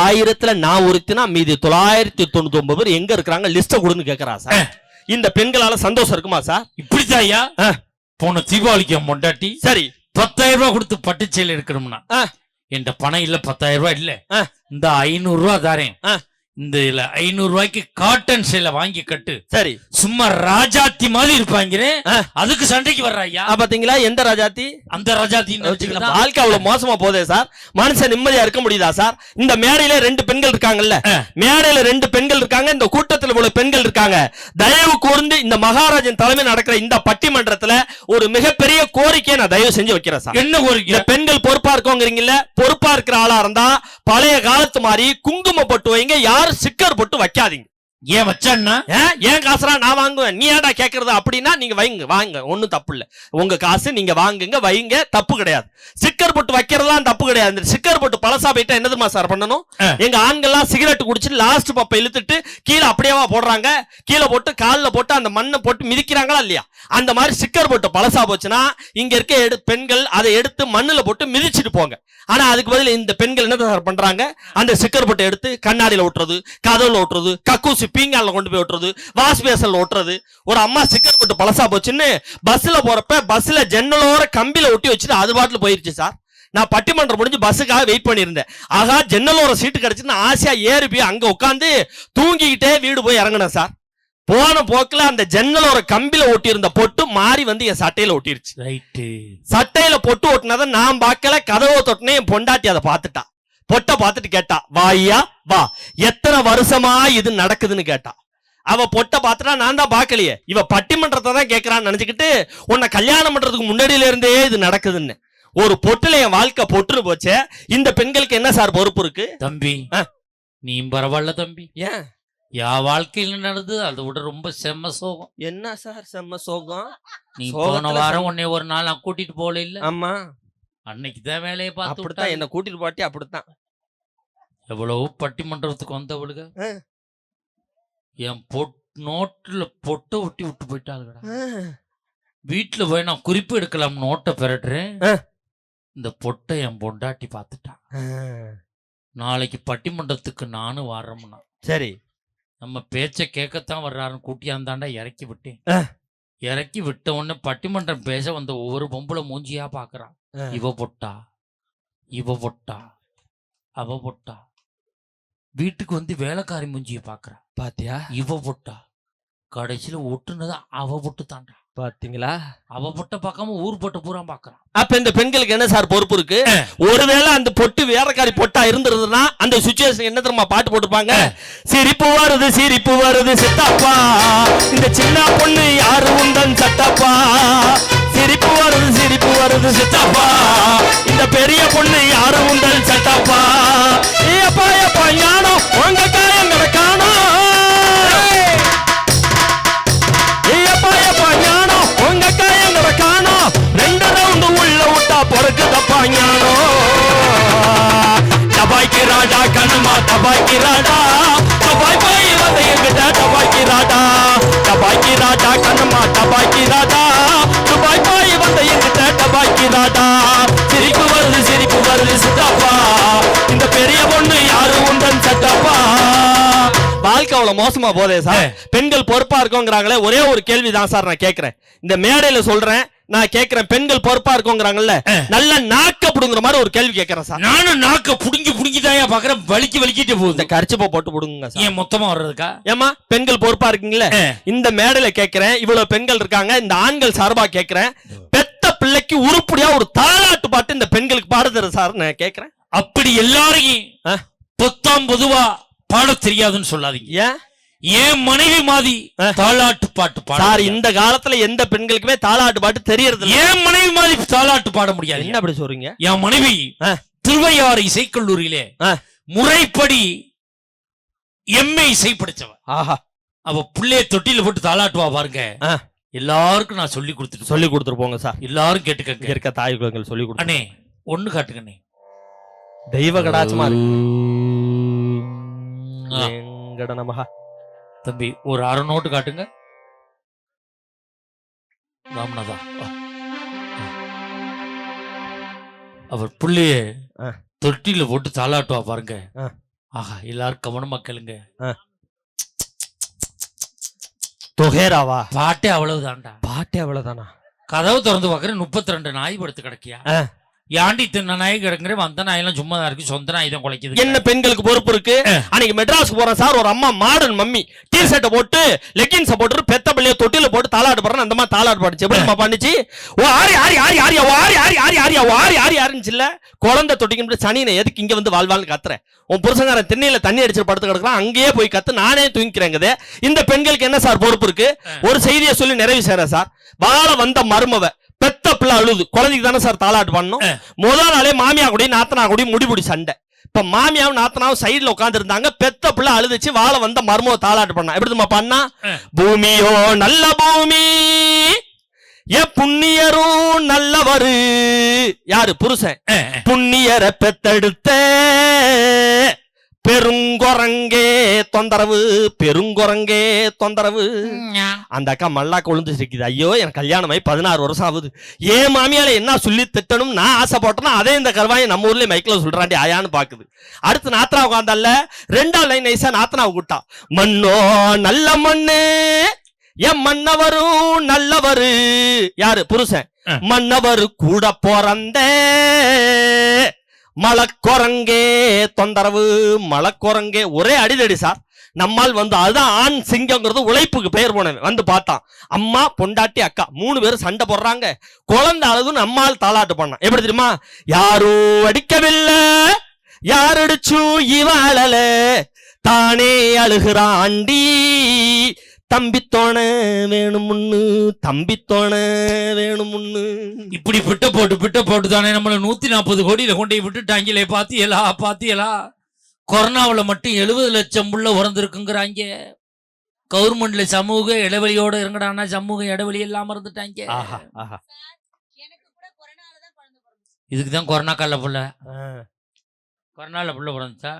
1000ல் நான் ஒருத்தினா மீதி 999 பேர் எங்க இருக்கிறாங்க லிஸ்ட கொடுன்னு கேக்குறா சார். இந்த பெண்களால சந்தோஷம் இருக்குமா சார்? இப்படித்தான் ஐயா. போன தீபாவளிக்கு பொண்டாட்டி சரி 10,000 ரூபாய் கொடுத்து பட்டுச்சேல எடுக்கணும்னா என்கிட்ட பணம் இல்ல, 10,000 ரூபாய் இல்ல, இந்த 500 ரூபாய் தாரேன், இந்த 500 ரூபாய்க்கு காட்டன் சேலை வாங்கி கட்டு. சரி, சும்மா ராஜாத்தி மாதிரி இருப்பாங்க. அதுக்கு சண்டைக்கு வர்ற ஐயா. பாத்தீங்களா எந்த ராஜாத்தி? அந்த ராஜாத்தி. வாழ்க்கை அவ்வளவு மோசமா போதே சார். மனுஷன் நிம்மதியா இருக்க முடியுதா சார்? இந்த மேடையில 2 பெண்கள் இருக்காங்கல்ல, மேடையில 2 பெண்கள் இருக்காங்க, இந்த கூட்டத்தில் இவ்வளவு பெண்கள் இருக்காங்க. தயவு கூர்ந்து இந்த மகாராஜன் தலைமை நடக்கிற இந்த பட்டிமன்றத்துல ஒரு மிகப்பெரிய கோரிக்கையை நான் தயவு செஞ்சு வைக்கிறேன் சார். என்ன கோரிக்கை? பெண்கள் பொறுப்பா இருக்கோங்கிறீங்கல்ல, பொறுப்பா இருக்கிற ஆளா இருந்தா பழைய காலத்து மாதிரி குங்கும போட்டு வைங்க, யாரும் சிக்கர் போட்டு வைக்காதீங்க. ஏன் வச்சா ஏன் காசுரா நான் வாங்குவேன், நீ ஏடா கேக்குறது அப்படின்னா நீங்க வைங்க, வாங்க, ஒண்ணும் தப்பு இல்ல. உங்க காசு நீங்க வாங்குங்க, வைங்க, தப்பு கிடையாது. ஸ்டிக்கர் போட்டு வைக்கிறதுலாம் தப்பு கிடையாது. ஸ்டிக்கர் போட்டு பழசா போயிட்டா என்ன தெரியுமா சார் பண்ணணும்? எங்க ஆண்கள்லாம் சிகரெட் குடிச்சிட்டு லாஸ்ட் பப்ப இழுத்துட்டு கீழே அப்படியேவா போடுறாங்க, கீழே போட்டு காலில் போட்டு அந்த மண்ணை போட்டு மிதிக்கிறாங்களா இல்லையா? அந்த மாதிரி ஸ்டிக்கர் போட்டு பழசா போச்சுன்னா இங்க இருக்க பெண்கள் அதை எடுத்து மண்ணுல போட்டு மிதிச்சுட்டு போங்க. ஆனா அதுக்கு பதில் இந்த பெண்கள் என்ன சார் பண்றாங்க, அந்த ஸ்டிக்கர் போட்டு எடுத்து கண்ணாடியில ஒட்டுறது, கதவுல ஒட்டுறது, கக்கூசி பீங்கால கொண்டு போய் ஒட்டுறது, வாஷ் பேசன்ல ஒட்டுறது. ஒரு அம்மா ஸ்டிக்கர் போட்டு பழசா போச்சுன்னு பஸ்ல போறப்ப பஸ்ல ஜன்னலோர கம்பியில ஒட்டி வச்சுட்டு அது பாட்டுல போயிருச்சு சார். நான் பட்டிமன்றம் முடிஞ்சு பஸ்ஸுக்காக வெயிட் பண்ணியிருந்தேன். ஆகா ஜன்னலோர சீட்டு கிடைச்சுன்னு ஆசையா ஏறி போய் அங்க உட்காந்து தூங்கிக்கிட்டே வீடு போய் இறங்கினேன் சார். போன போக்குல அந்த ஜன்னலோர கம்பியில ஒட்டி இருந்த பொட்டு மாறி வந்து என் சட்டையில ஒட்டிருச்சு. சட்டையில பொட்டு ஒட்டினதை நான் பார்க்கல, கதவை தொட்டினே என் பொண்டாட்டி அதை பார்த்துட்டா. பொட்டை பார்த்துட்டு கேட்டா, வாயா வா, எத்தனை வருஷமா இது நடக்குதுன்னு கேட்டா. அவ பொட்டை பார்த்துட்டா, நான் தான் பார்க்கலையே, இவ பட்டிமன்றத்தை தான் கேட்கறான்னு நினைச்சுக்கிட்டு உன்னை கல்யாணம் பண்றதுக்கு முன்னாடியில இருந்தே இது நடக்குதுன்னு. ஒரு பொட்டுல என் வாழ்க்கை பொட்டுன்னு போச்சே. இந்த பெண்களுக்கு என்ன சார் பொறுப்பு இருக்கு? தம்பி நீ பரவாயில்ல தம்பி, ஏன் என் வாழ்க்கையில நடந்தது அதை விட ரொம்ப செம்ம சோகம். என்ன சார் செம்ம சோகம்? நீ போன வாரம் உன்னை ஒரு நாள் நான் கூட்டிட்டு போல இல்ல? ஆமா, அன்னைக்கு தான் வேலையை பார்த்து அப்படித்தான் என்ன கூட்டிட்டு போட்டி. அப்படித்தான் எவ்வளவு பட்டிமன்றத்துக்கு வந்தவளுக என் நோட்டுல பொட்டை ஒட்டி விட்டு போயிட்டாளுடா. வீட்டுல போய் நான் குறிப்பு எடுக்கலாம் நோட்டை பெறட்டுறேன், இந்த பொட்டை என் பொண்டாட்டி பார்த்துட்டான். நாளைக்கு பட்டிமன்றத்துக்கு நானும் வர்றோம்னா சரி, நம்ம பேச்ச கேட்கத்தான் வர்றாருன்னு கூட்டியாந்தாண்டா இறக்கி விட்டேன். இறக்கி விட்ட உடனே பட்டிமன்றம் பேச வந்த ஒவ்வொரு பொம்பளை மூஞ்சியா பாக்குறான். இவ பொட்டா, இவ பொட்டா, அவ பொட்டா. வீட்டுக்கு வந்து வேலைக்காரி மூஞ்சிய பாக்குறா. பாத்தியா? இவ பொட்டா. கடைசியில ஒட்டுனதா அவ பொட்டு தாண்டா. பாத்தீங்களா? அவ பொட்ட பார்க்காம ஊர் பொட்ட பூரா பாக்குறான். அப்ப இந்த பெண்களுக்கு என்ன சார் பொறுப்பு இருக்கு? ஒருவேளை அந்த பொட்டு வேலைக்காரி பொட்டா இருந்திருந்ததுன்னா அந்த சிச்சுவேஷன் என்ன தெரியுமா பாட்டு போட்டுப்பாங்க? சிரிப்பு வருது சிரிப்பு வருது சித்தப்பா, இந்த சின்ன பொண்ணு யாரு உந்தன் சட்டப்பா. சிரிப்பு வருது சித்தப்பா, இந்த பெரிய பொண்ணு யாரு உந்தன் சட்டப்பா. ஏப்பா ஏப்பா ஞானம் உங்க காயம் நடக்கானோ, உங்க காயம் நடக்கானோ. 2 ரவுண்டு உள்ள விட்டா பொறுக்கு தப்பா ஞானோ. டபாய்க்கு ராடா கண்ணுமா டபாய்க்கு ராடா, டபாய் போய் வந்து எங்கிட்ட டபாய்க்கு ராடா. டபாய்க்கு ராடா கண்ணுமா டபாய்க்கு ராடா, டபாய் போய் வந்து எங்கிட்ட டபாய்க்கு ராடா. சிரிப்பு வருது சித்தப்பா, இந்த பெரிய பொண்ணு யாரு உந்தன் சட்டப்பா. வாழ்க்கை அவ்வளவு மோசமா போதே சார். பெண்கள் பொறுப்பா இருக்கோங்கிறாங்களே, ஒரே ஒரு கேள்விதான் சார் நான் கேட்கிறேன், இந்த மேடையில சொல்றேன், நான் கேட்கிறேன், பெண்கள் பொறுப்பா இருக்கோங்கிறாங்கல்ல, நல்ல நாக்க புடுங்குற மாதிரி ஒரு கேள்வி கேட்கிறேன் சார். நானும் நாக்க புடுங்கி தான் பாக்குறேன், வலிக்கிட்டே போகுது. இந்த கரிச்சப்பை போட்டு புடுங்க சார். ஏன் மொத்தமா வர்றதுக்கா? ஏமா பெண்கள் பொறுப்பா இருக்கீங்களா? இந்த மேடையில கேட்கிறேன், இவ்வளவு பெண்கள் இருக்காங்க, இந்த ஆண்கள் சார்பா கேட்கிறேன், பெத்த பிள்ளைக்கு உருப்படியா ஒரு தாலாட்டு பாட்டு இந்த பெண்களுக்கு பாடுதரு சார் நான் கேட்கிறேன். அப்படி எல்லாரையும் பொத்தாம் பொதுவா பாட தெரியாதுன்னு சொல்லாதீங்க. ஏன்? ஏன் மனைவி மாதிரி தாலாட்டு பாட்டு பாட சார், இந்த காலத்துல எந்த பெண்களுக்குமே தாலாட்டு பாட்டு தெரியறது. ஏன் மனைவி மாதிரி தாலாட்டு பாட முடியாது? என்ன அப்படி சொல்றீங்க? என் மனைவி திருவையாறு இசைக்கல்லூரியிலே முறைப்படி எம்ஏ இசை படிச்சவ. ஆஹா, அவ பிள்ளைய தொட்டில போட்டு தாலாட்டுவா பாருங்க. எல்லாருக்கும் நான் சொல்லி கொடுத்துட்டு போங்க சார். எல்லாரும் கேட்டுக்கங்க. இருக்க தாய் குலங்கள் சொல்லி கொடுத்து அண்ணே ஒண்ணு காட்டுங்கண்ணே, தெய்வ கடாட்சமா இருக்கு. தம்பி ஒரு அரை நோட்டு காட்டுங்க. ராமநாதா, அவர் புள்ளைய தொட்டில போட்டு தாலாட்டுவா பாருங்க. ஆஹா, எல்லாரும் கவனமா கேளுங்க. தொகேராவா? பாட்டே அவ்வளவுதான்டா. பாட்டே அவ்வளவுதானா? கதவு திறந்து பாக்குறேன், 32 நாய் படுத்து கிடக்கியா. ஏண்டி தின்ன நாய் கிடக்குறேன், வந்த நாயெல்லாம் சும்மா தான் இருக்கு, சொந்த நாய் தான் குலைக்குது. என்ன பெண்களுக்கு பொறுப்பு இருக்கு? அன்னைக்கு மெட்ராஸ் போறேன் சார், ஒரு அம்மா மாடர்ன் மம்மி டீ ஷர்ட்டை போட்டு லெகின்ஸ போட்டு பெத்த பிள்ளைய தொட்டில போட்டு தாலாட்டு போறேன். அந்த மாதிரி தாலாட்டு பாடுச்சு. எப்படி பண்ணிச்சு? ஓ ஆரி ஆரி ஆரி ஆரியா, ஓ ஆரி ஆரி ஆரி ஆரியா, ஓ ஆரி ஆரி ஆரின்னு இல்ல. குழந்தை தொட்டிக்கிட்டு சனினை எதுக்கு இங்க வந்து வாழ்வாள்னு கத்துறேன். உன் புருஷங்காரன் திண்ணையில தண்ணி அடிச்சு படுத்து கிடக்குறான், அங்கேயே போய் கத்து, நானே தூங்கிக்கிறேங்குது. இந்த பெண்களுக்கு என்ன சார் பொறுப்பு இருக்கு? ஒரு செய்தியை சொல்லி நிறைவு செய்யறேன் சார். வாழ வந்த மருமவ பெத்த பிள்ளை அழுது, குழந்தைக்கு தானே சார் தாலாட்டு பண்ணணும். முதல் நாளே மாமியா கூட நாத்தனா கூட முடிபுடி சண்டை. இப்ப மாமியாவும் நாத்தனாவும் சைடுல உட்கார்ந்து இருந்தாங்க, பெத்த பிள்ளை அழுதுச்சு, வாழ வந்த மருமவ தாலாட்டு பண்ணா. எப்படி பண்ணா? பூமியோ நல்ல பூமி, என் புண்ணியரும் நல்லவரு. யாரு? புருஷன். புண்ணியரை பெத்தெடுத்த பெருங்குரங்கே தொந்தரவு, பெருங்குரங்கே தொந்தரவு. அந்த அக்கா மல்லாக்க விழுந்து சிரிக்குது. ஐயோ, எனக்கு கல்யாணமாயி 16 வருஷம் ஆகுது, ஏன் மாமியால என்ன சொல்லி திட்டணும் நான் ஆசைப்பட்டேன்னா அதே இந்த கருவாயை நம்ம ஊர்ல மைக்கில் சொல்றாண்டி ஆயான்னு பாக்குது. அடுத்து நாத்தனா உட்காந்தால 2ஆம் லைன் நைசா நாத்தனா கூட்டா. மண்ணோ நல்ல மண்ணு, என் மன்னவரும் நல்லவரு. யாரு? புருஷன். மன்னவரு கூட பிறந்த மலக்குரங்கே தொந்தரவு, மலக்குரங்கே. ஒரே அடிதடி சார். நம்மால் வந்து அதுதான் ஆண் சிங்கங்கிறது, உழைப்புக்கு பெயர் போனவன். வந்து பார்த்தான், அம்மா பொண்டாட்டி அக்கா 3 பேரும் சண்டை போடுறாங்க, குழந்தை அழுதுன்னு நம்மால் தாலாட்டு பண்ணான். எப்படி தெரியுமா? யாரும் அடிக்கவில்லை, யார் அடிச்சும் இவாழல, தானே அழுகிறாண்டி, தம்பித்தோண வேணுமுன்னு, தம்பித்தோண வேணுமுன்னு. இப்படி பிட்ட போட்டு தானே நம்மள 140 கோடியில கொண்டு விட்டுட்டாங்களே. பாத்தியலா கொரோனாவில மட்டும் 70 லட்சம் புள்ள உறந்திருக்குங்கிறாங்க. கவர்மெண்ட்ல சமூக இடைவெளியோட இருங்கடானா சமூக இடைவெளி இல்லாம இருந்துட்டாங்க. இதுக்குதான் கொரோனா கால புள்ள, கொரோனால புள்ள பிறந்துச்சா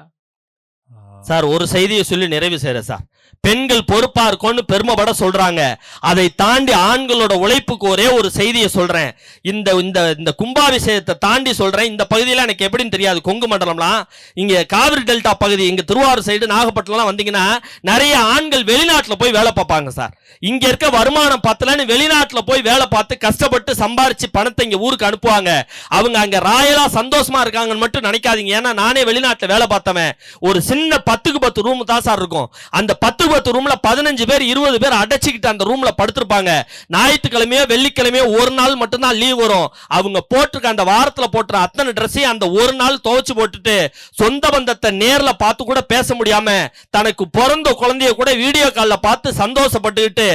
சார்? ஒரு செய்தியை சொல்லி நிறைவு செய்யற சார். பெண்கள் பொறுப்பா இருக்கும்னு பெருமைப்பட சொல்றாங்க, அதை தாண்டி ஆண்களோட உழைப்புக்கு ஒரே ஒரு செய்தியை சொல்றேன். இந்த இந்த இந்த கும்பாபிஷேகத்தை தாண்டி சொல்றேன். இந்த பகுதியில எனக்கு எப்படின்னு தெரியாது, கொங்கு மண்டலம்லாம் இங்க காவிரி டெல்டா பகுதி, இங்க திருவாரூர் சைடு நாகப்பட்டினம் வந்தீங்கன்னா நிறைய ஆண்கள் வெளிநாட்டுல போய் வேலை பார்ப்பாங்க சார். இங்க இருக்க வருமானம் பத்தலன்னு வெளிநாட்டுல போய் வேலை பார்த்து கஷ்டப்பட்டு சம்பாரிச்சு பணத்தை இங்க ஊருக்கு அனுப்புவாங்க. அவங்க அங்க ராயலா சந்தோஷமா இருக்காங்கன்னு மட்டும் நினைக்காதீங்க. ஏன்னா நானே வெளிநாட்டுல வேலை பார்த்தவன். ஒரு சின்ன 10க்கு 10 ரூம் தான் சார் இருக்கும். அந்த 10 ரூம்ல 15 பேர் 20 பேர் அடைச்சிக்கிட்டு அந்த ரூம்ல படுத்திருப்பாங்க. ஞாயிற்றுக்கிழமையோ வெள்ளிக்கிழமையோ ஒரு நாள் மட்டும்தான் லீவ் வரும். அவங்க போட்டிருக்க அந்த வாரத்துல போட்டுற அத்தனை ட்ரெஸ்ஸையும் அந்த ஒரு நாள் துவைச்சு போட்டுட்டு சொந்த பந்தத்தை நேர்ல பார்த்து கூட பேச முடியாம தனக்கு பிறந்த குழந்தைய கூட வீடியோ கால்ல பார்த்து சந்தோஷப்பட்டுக்கிட்டு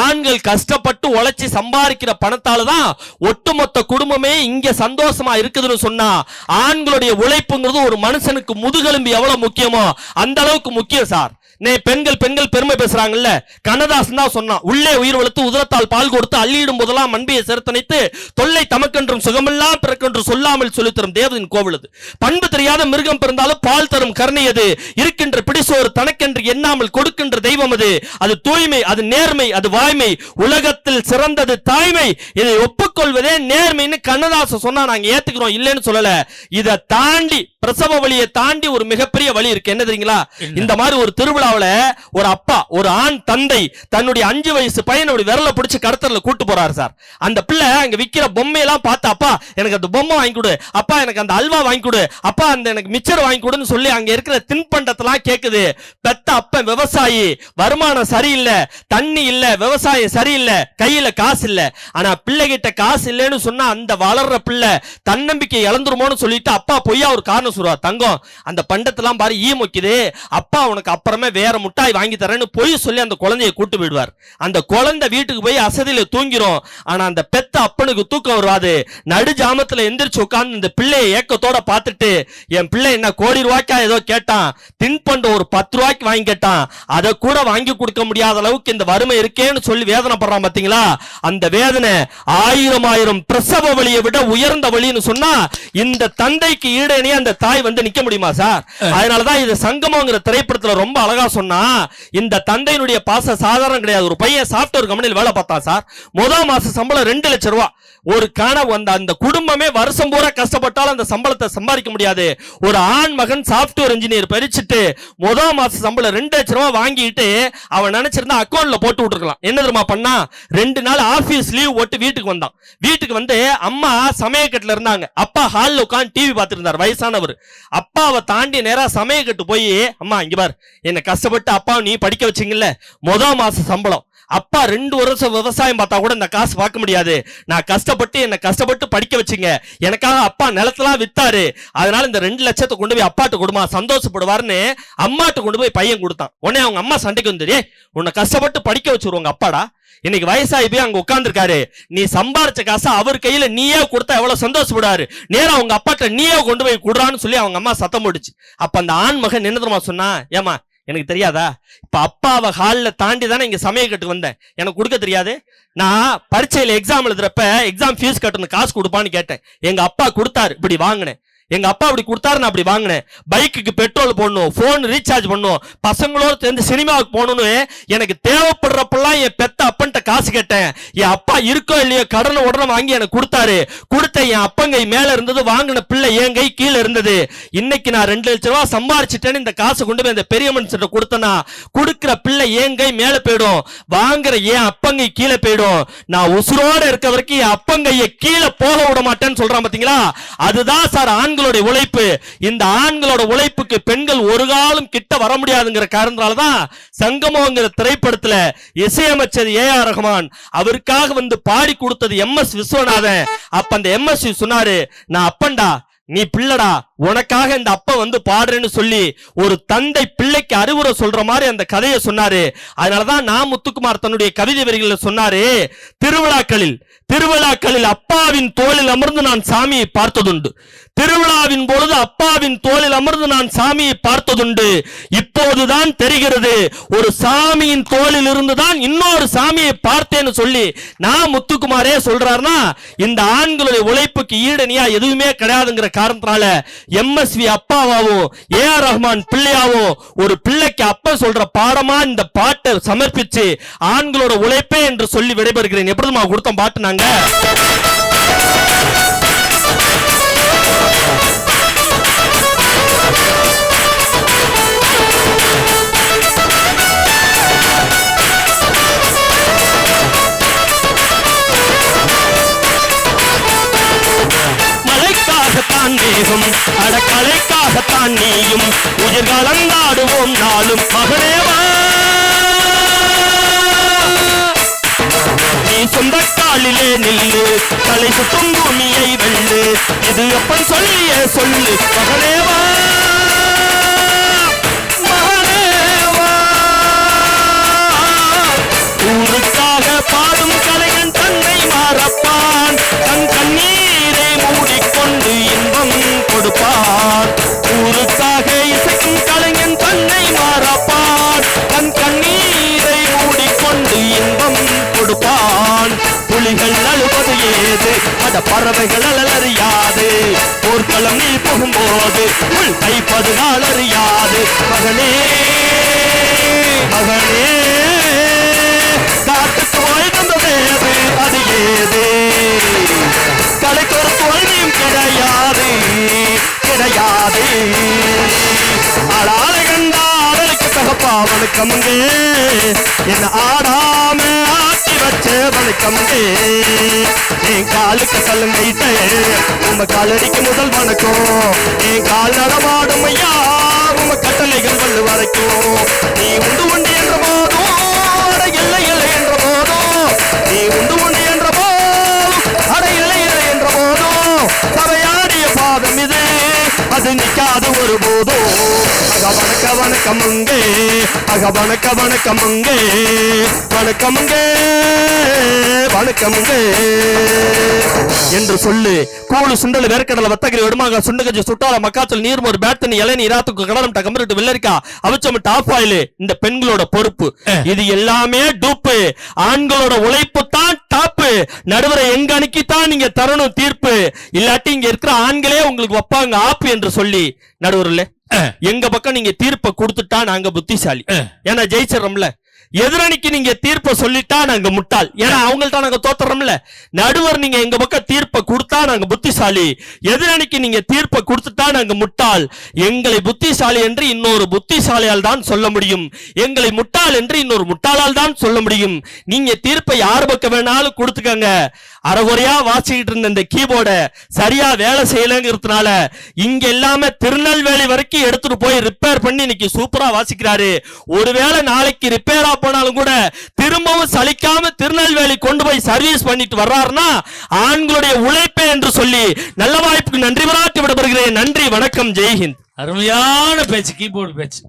ஆண்கள் கஷ்டப்பட்டு உழைச்சி சம்பாதிக்கிற பணத்தால தான் ஒட்டுமொத்த குடும்பமே இங்க சந்தோஷமா இருக்குதுன்னு சொன்னா, ஆண்களுடைய உழைப்புங்கிறது ஒரு மனுஷனுக்கு முதுகெலும்பு எவ்வளவு முக்கியமோ அந்த அளவுக்கு முக்கியம் சார். பெண்கள் பெருமை பேசுறாங்கல்ல, கண்ணதாசன் தான் சொன்னான், உள்ளே உயிர் வளர்த்து உதரத்தால் பால் கொடுத்து அள்ளியிடும் போதெல்லாம் அன்பியை செலுத்தனைத்து தொல்லை தமக்கென்றும் சுகமெல்லாம் பிறக்கென்று சொல்லாமல் சொல்லி தரும் தேவதின் கோவில் அது. பண்பு தெரியாத மிருகம் பிறந்தாலும் பால் தரும் கருணை அது. இருக்கின்ற பிடிசோறு தனக்கென்று எண்ணாமல் கொடுக்கின்ற தெய்வம் அது. அது தூய்மை, அது நேர்மை, அது வாய்மை, உலகத்தில் சிறந்தது தாய்மை. இதை ஒப்புக்கொள்வதே நேர்மைன்னு கண்ணதாசன் சொன்னா நாங்க ஏத்துக்கிறோம், இல்லைன்னு சொல்லல. இதை தாண்டி பிரசவ வழியை தாண்டி ஒரு மிகப்பெரிய வழி இருக்கு. என்ன தெரியுங்களா? இந்த மாதிரி ஒரு திருவிழா அமெரிக்காவில ஒரு அப்பா, ஒரு ஆண் தந்தை தன்னுடைய 5 வயசு பையனை விரல பிடிச்சு கடத்தல கூட்டு போறாரு சார். அந்த பிள்ளை அங்க விக்கிற பொம்மையெல்லாம் பார்த்து, அப்பா எனக்கு அந்த பொம்மை வாங்கி கொடு, அப்பா எனக்கு அந்த அல்வா வாங்கி கொடு, அப்பா அந்த எனக்கு மிச்சர் வாங்கி கொடுன்னு சொல்லி அங்க இருக்கிற தின்பண்டத்தெல்லாம் கேக்குது. பெத்த அப்ப விவசாயி, வருமானம் சரியில்லை, தண்ணி இல்ல, விவசாயம் சரியில்லை, கையில காசு இல்ல. ஆனா பிள்ளைகிட்ட காசு இல்லைன்னு சொன்னா அந்த வளர்ற பிள்ளை தன்னம்பிக்கை இழந்துருமோன்னு சொல்லிட்டு அப்பா பொய்யா ஒரு காரணம் சொல்றார். தங்கம் அந்த பண்டத்தெல்லாம் பாரு ஈ மொக்குது, அப்பா உனக்கு அப்புறமே வேற முட்டாய் வாங்கி தரேன்னு பொய் சொல்லி அந்த குழந்தையை கூட்டு விடுவார். அந்த குழந்தை வீட்டுக்கு போய் அசதியில தூங்கிரும். ஆனா அந்த பெத்த அப்பனுக்கு தூக்கம் வராது. நடு ஜாமத்துல எந்திரிச்சு உட்கார்ந்து இந்த பிள்ளையை ஏக்கத்தோட பார்த்துட்டு, என் பிள்ளை என்ன கோடி ரூபாய்க்கா ஏதோ கேட்டான், தின்பண்டம் ஒரு 10 ரூபாய்க்கு வாங்கி கேட்டான், அதை கூட வாங்கி கொடுக்க முடியாத அளவுக்கு இந்த வறுமை இருக்கேன்னு சொல்லி வேதனைப்படுறான். பாத்தீங்களா? அந்த வேதனை 1000 பிரசவ வலியை விட உயர்ந்த வலின்னு சொன்னா இந்த தந்தைக்கு ஈடனே அந்த தாய் வந்து நிக்க முடியுமா சார்? அதனாலதான் இது சங்கமங்கிற திரைப்படத்துல ரொம்ப அழகா சொன்னா, இந்த தந்தையினுடைய பாச சாதாரணம் கிடையாது. ஒரு பையன் சாஃப்ட்வேர் கம்பெனியில் வேலை பார்த்தான் சார். முதல் மாச சம்பளம் 2 லட்சம் ரூபாய். ஒரு கனவு, அந்த குடும்பமே வருஷம் பூரா கஷ்டப்பட்டாலும் அந்த சம்பளத்தை சம்பாதிக்க முடியாது. ஒரு ஆண் மகன் சாஃப்ட்வேர் இன்ஜினியர் பறிச்சுட்டு முதல் மாச சம்பளம் 2 லட்சம் ரூபாய் வாங்கிட்டு அவன் நினைச்சிருந்தா அக்கௌண்ட்ல போட்டு விட்டுருக்கலாம். என்ன தெரியுமா பண்ணா? 2 நாள் ஆபீஸ் லீவ் போட்டு வீட்டுக்கு வந்தான். வீட்டுக்கு வந்து அம்மா சமயக்கட்டுல இருந்தாங்க, அப்பா ஹால்ல உட்கார்ந்து டிவி பார்த்துட்டு இருந்தார். வயசானவர். அப்பாவை தாண்டி நேரா சமயக்கட்டு போய், அம்மா இங்க பார், என்ன கஷ்டப்பட்டு அப்பா நீ படிக்க வச்சீங்கல்ல, முதல் மாச சம்பளம், அப்பா 2 வருஷம் விவசாயம் பார்த்தா கூட இந்த காசு பார்க்க முடியாது, நான் என்ன கஷ்டப்பட்டு படிக்க வச்சுங்க, எனக்காக அப்பா நிலத்தெல்லாம் வித்தாரு, அதனால இந்த 2 லட்சத்தை கொண்டு போய் அப்பாட்ட கொடுமா, சந்தோஷப்படுவார்னு அம்மாட்ட கொண்டு போய் பையன் கொடுத்தான். உடனே அவங்க அம்மா சண்டைக்கு வந்து, உன்னை கஷ்டப்பட்டு படிக்க வச்சுருவாங்க அப்பாடா, இன்னைக்கு வயசாகி போய் அங்க உட்கார்ந்துருக்காரு, நீ சம்பாரிச்ச காசை அவர் கையில நீயே கொடுத்தா எவ்வளவு சந்தோஷப்படுவாரு, நேரம் அவங்க அப்பாட்ட நீயே கொண்டு போய் கொடுறான்னு சொல்லி அவங்க அம்மா சத்தம் போடுச்சு. அப்ப அந்த ஆண் மகன் என்ன தெரியுமா சொன்னா, ஏமா எனக்கு தெரியாதா, இப்ப அப்பாவை ஹால்ல தாண்டி தானே இங்க சமயக்கட்டுக்கு வந்தேன், எனக்கு கொடுக்க தெரியாது, நான் பரீட்சையில எக்ஸாம் எழுதுறப்ப எக்ஸாம் ஃபீஸ் கட்டணும், காசு கொடுப்பான்னு கேட்டேன், எங்க அப்பா கொடுத்தாரு, இப்படி வாங்கினேன், எங்க அப்பா அப்படி கொடுத்தாரு, நான் அப்படி வாங்கினேன், பைக்குக்கு பெட்ரோல் போடணும், போன் ரீசார்ஜ் பண்ணணும், பசங்களோட சேர்ந்து சினிமாவுக்கு போகணும்னு எனக்கு தேவைப்படுறப்பெல்லாம் என் பெத்த அப்பன்ட்ட காசு கேட்டேன், என் அப்பா இருக்கோ இல்லையோ கடனை உடனே வாங்கி எனக்கு கொடுத்தாரு, கொடுத்த என் அப்பங்கை மேல இருந்தது, வாங்கின பிள்ளை என் கை கீழே இருந்தது, இன்னைக்கு நான் 2 லட்சம் ரூபாய் சம்பாரிச்சிட்டேன்னு இந்த காசை கொண்டு போய் இந்த பெரிய மனுஷன் கொடுத்தனா, கொடுக்கிற பிள்ளை என் கை மேல போயிடும், வாங்குற என் அப்பங்கை கீழே போயிடும், நான் உசுரோட இருக்க வரைக்கும் என் அப்பங்கையை கீழே போக விட மாட்டேன்னு சொல்றான். பாத்தீங்களா? அதுதான் சார் ஆண்களுடைய உழைப்பு. இந்த ஆண்களோட உழைப்புக்கு பெண்கள் ஒரு காலம் கிட்ட வர முடியாதுங்கிற காரணத்தாலதான் சங்கமோங்கிற திரைப்படத்துல இசையமைச்சர் ஏ.ஆர். ரஹ்மான், அவருக்காக வந்து பாடி கொடுத்தது எம்.எஸ். விஸ்வநாதன். அப்ப அந்த எம்.எஸ். சொன்னாரு, நான் அப்பன்டா, நீ பிள்ளடா, உனக்காக இந்த அப்ப வந்து பாடுறேன்னு சொல்லி ஒரு தந்தை பிள்ளைக்கு அறிவுரை சொல்ற மாதிரி அந்த கதையை சொன்னாரு. அதனாலதான் நான் முத்துக்குமார் தன்னுடைய கவிதை வரிகளில் சொன்னாரு, திருவிழாக்களில் அப்பாவின் தோளில் அமர்ந்து நான் சாமியை பார்த்ததுண்டு, திருவிழாவின் பொழுது அப்பாவின் தோளில் அமர்ந்து நான் சாமியை பார்த்ததுண்டு, இப்போதுதான் தெரிகிறது ஒரு சாமியின் தோளில் இருந்துதான் இன்னொரு சாமியை பார்த்தேன்னு சொல்லி நான் முத்துக்குமாரே சொல்றாருன்னா, இந்த ஆண்களுடைய உழைப்புக்கு ஈடனியா எதுவுமே கிடையாதுங்கிற காரணத்தினால எம்.எஸ்.வி. அப்பாவாவும் ஏ.ஆர். ரஹ்மான் பிள்ளையாவும் ஒரு பிள்ளைக்கு அப்பா சொல்ற பாடமா இந்த பாட்டை சமர்ப்பிச்சு ஆண்களோட உழைப்பே என்று சொல்லி விடைபெறுகிறேன். எப்படிமா கொடுத்த பாட்டு நாங்க மேகம் அடக்கலைக்காகத்தான் நீயும் உயிர் கலந்தாடுவோம் நாளும் மகனேவா, நீ சொந்த காலிலே நில்லு, தலை சுற்றும் பூமியை வெல்லு, இது எப்ப சொல்லிய சொல்லு மகனேவா, மகனேவா. ஊருக்காக பாடும் கலைஞன் தன்னை மாறப்பான், தன் கண்ணீரை மூடிக்கொண்டு இன்பம் கொடுப்பான், ஊருக்காக இசைக்கும் கலைஞன் தன்னை மாறப்பான், தன் கண்ணீரை மூடிக்கொண்டு இன்பம் கொடுப்பான். புலிகள் அழுவது ஏது, அட பறவைகள் அலறியாது, போர்க்களம் நீ போகும்போது உள் கைப்பது நாள் அறியாது, மகனே மகனே காட்டுக்கு வாழ்ந்ததேது அது ஏது, கலைக்கு ஒரு தோல்வியும் கிடையாது கிடையாது, ஆளாளை கண்டா ஆளலுக்கு ஏசப்பா வணக்கமுங்க என்ன ஆடாம ஆட்டி வச்ச வணக்கமுங்க என் காலுக்கு சலங்கைட்டு உங்க காலடிக்கு முதல் வணக்கம் என் கால் நடமாடும் ஐயா உங்க கட்டளைகள் வல்லு வரைக்கும் நீ உண்டு உண்டு என்ற போதும் அட இல்லை இல்லை என்ற போதும் நீ உண்டு உண்டு என்ற போதும் அட இல்லை இல்லை என்ற போதும் தரையாடிய பாதம் இது அது நிக்காது ஒரு போதும் வணக்க வணக்கமுங்கே வணக்க வணக்கமுங்கே வணக்கமுங்கே வணக்கமுங்கே என்று சொல்லு கூழு சுண்டல் வேர்க்கடலை வத்தகிரி வெடுமாக சுண்டகஜி சுட்டால மக்காச்சல் நீர்மோர் பேட்டனி இளநீ இராத்துக்கு கடலம் கம்பரிட்டு வெள்ளரிக்கா அவிச்சமிட்டு ஆஃப் ஆயில் இந்த பெண்களோட பொறுப்பு இது எல்லாமே டூப்பு ஆண்களோட உழைப்பு தான் டாப்பு நடுவரை எங்க அணுக்கித்தான் நீங்க தரணும் தீர்ப்பு இல்லாட்டி இங்க இருக்கிற ஆண்களே உங்களுக்கு வைப்பாங்க ஆப்பு என்று சொல்லி நடுவர்ல எங்க பக்கம் நீங்க தீர்ப்பை கொடுத்துட்டா நாங்க புத்திசாலி ஏன்னா ஜெயிச்சிடறோம்ல எதிரணிக்கு நீங்க தீர்ப்பை சொல்லிட்டா நாங்க முட்டாள் ஏன்னா அவங்கள்ட்ட நாங்க தோத்துறோம்ல நடுவர் நீங்க எங்க பக்கம் தீர்ப்பை கொடுத்தா நாங்க புத்திசாலி எதிரணிக்கு நீங்க தீர்ப்பை கொடுத்துட்டா நாங்க முட்டாள் எங்களை புத்திசாலி என்று இன்னொரு புத்திசாலியால் தான் சொல்ல முடியும் எங்களை முட்டாள் என்று இன்னொரு முட்டாளால் தான் சொல்ல முடியும் நீங்க தீர்ப்பை யார் பக்கம் வேணாலும் கொடுத்துக்கங்க அரைகுறையா வாசிக்கிட்டு இருந்த இந்த கீபோர்ட சரியா வேலை செய்யலங்கிறதுனால இங்க எல்லாமே திருநெல்வேலி வரைக்கும் எடுத்துட்டு போய் ரிப்பேர் பண்ணி இன்னைக்கு சூப்பரா வாசிக்கிறாரு ஒருவேளை நாளைக்கு ரிப்பேரா போனாலும் கூட திரும்பவும் சலிக்காம திருநெல்வேலி கொண்டு போய் சர்வீஸ் பண்ணிட்டு வர்றாருன்னா ஆண்களுடைய உழைப்பே என்று சொல்லி நல்ல வாய்ப்புக்கு நன்றி பாராட்டி விடப்படுகிறேன் நன்றி வணக்கம் ஜெய்ஹிந்த் அருமையான பேச்சு கீபோர்டு பேச்சு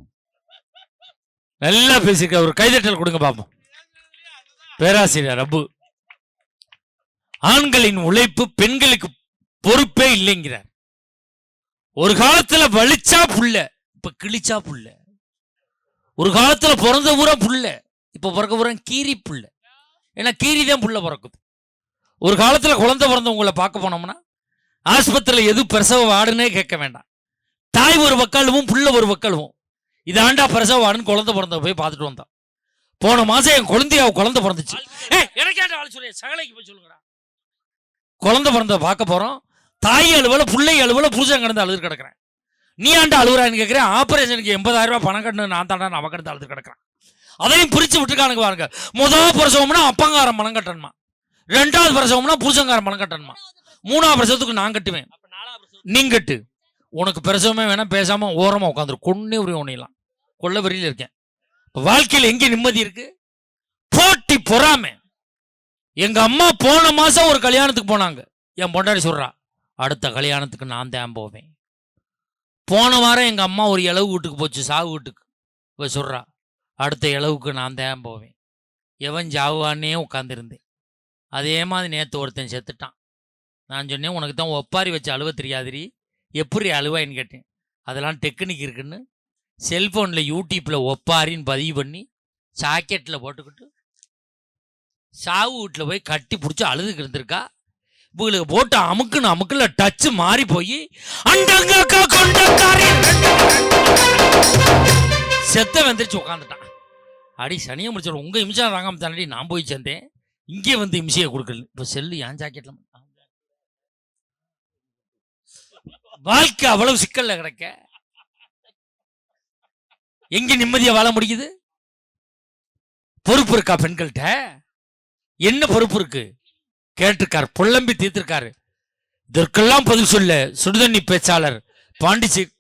நல்லா பேசிக்க ஒரு கைதட்டல் கொடுங்க பாப்போம் பேராசிரியர் அப்பு ஆண்களின் உழைப்பு பெண்களுக்கு பொறுப்பே இல்லைங்கிறார் ஒரு காலத்துல வலிச்சா புள்ள இப்ப கிழிச்சா புள்ள ஒரு காலத்துல பிறந்த பூரா புள்ள இப்ப பிறக்க பூரா கீரி புள்ள ஏன்னா கீரி தான் புள்ள பிறக்குது ஒரு காலத்துல குழந்தை பிறந்தவங்களை பார்க்க போனோம்னா ஆஸ்பத்திரியில எது பிரசவ வார்டுன்னே கேட்க வேண்டாம் தாய் ஒரு வக்காலுவும் புள்ள ஒரு வக்காலுவும் இதாண்டா பிரசவ வார்டுன்னு குழந்தை பிறந்த போய் பார்த்துட்டு வந்தான் போன மாசம் என் குழந்தைய குழந்தை பிறந்துச்சு எனக்கேட்ட ஆள் சொல்ல சகலைக்கு போய் சொல்லுங்கடா குழந்தை பிறந்த பார்க்க போறோம் தாய் அலுவல பிள்ளை அலுவல பூஜை கிடந்து அழுது கிடக்குறேன் நீ ஆண்டா அழுகுறான்னு கேட்கிறேன் ஆபரேஷனுக்கு 80,000 ரூபாய் பணம் கட்டணும் நான் தாண்டா அவ கிடந்து அழுது கிடக்குறேன் அதையும் பிரிச்சு விட்டுருக்கானுங்க பாருங்க முதல் பிரசவம்னா அப்பங்காரம் பணம் கட்டணுமா ரெண்டாவது பிரசவம்னா பூஜங்காரம் பணம் கட்டணுமா மூணாவது பிரசவத்துக்கு நான் கட்டுவேன் நீ கட்டு உனக்கு பிரசவமே வேணா பேசாம ஓரமா உட்காந்துரு கொன்னே உரிய உனையெல்லாம் கொள்ள வெறியில இருக்கேன் வாழ்க்கையில எங்க நிம்மதி இருக்கு போட்டி பொறாமை எங்க அம்மா போன மாசம் ஒரு கல்யாணத்துக்கு போனாங்க என் பொண்டாடி சொல்றா அடுத்த கல்யாணத்துக்கு நான் தான் போவேன் போன வாரம் எங்க அம்மா ஒரு இளவு வீட்டுக்கு போச்சு சாவு வீட்டுக்கு இப்போ சொல்றா அடுத்த இளவுக்கு நான் தான் போவேன் எவன் ஜாவானே உட்காந்துருந்தேன் அதே மாதிரி நேற்று ஒருத்தன் செத்துட்டான் நான் சொன்னேன் உனக்கு தான் ஒப்பாரி வச்சு அழுவ தெரியாதிரி எப்படி அழுவாயின்னு கேட்டேன் அதெல்லாம் டெக்னிக் இருக்குன்னு செல்ஃபோனில் யூடியூப்பில் ஒப்பாரின்னு பதிவு பண்ணி சாக்கெட்டில் போட்டுக்கிட்டு சாவு வீட்டில் போய் கட்டி பிடிச்சி அழுதுக்கு இருந்திருக்கா இவங்களுக்கு போட்டு அமுக்குல டச்சு மாறி போய் செத்த வந்துருச்சு உட்காந்துட்டான் அடி சனியை முடிச்சு உங்க இம்சா வாங்காம தானடி நான் போய் சேர்ந்தேன் இங்கே வந்து இம்சையை கொடுக்கல இப்போ செல்லு என் ஜாக்கெட்ல வாழ்க்கை அவ்வளவு சிக்கல்ல கிடக்க எங்க நிம்மதியா வாழ முடியுது பொறுப்பு இருக்கா பெண்கள்கிட்ட என்ன பொறுப்பு இருக்கு கேட்டிருக்காரு புலம்பி தீர்த்திருக்காரு இதற்கெல்லாம் பதில் சொல்ல சுடுதண்ணி பேச்சாளர் பாண்டிச்சேரி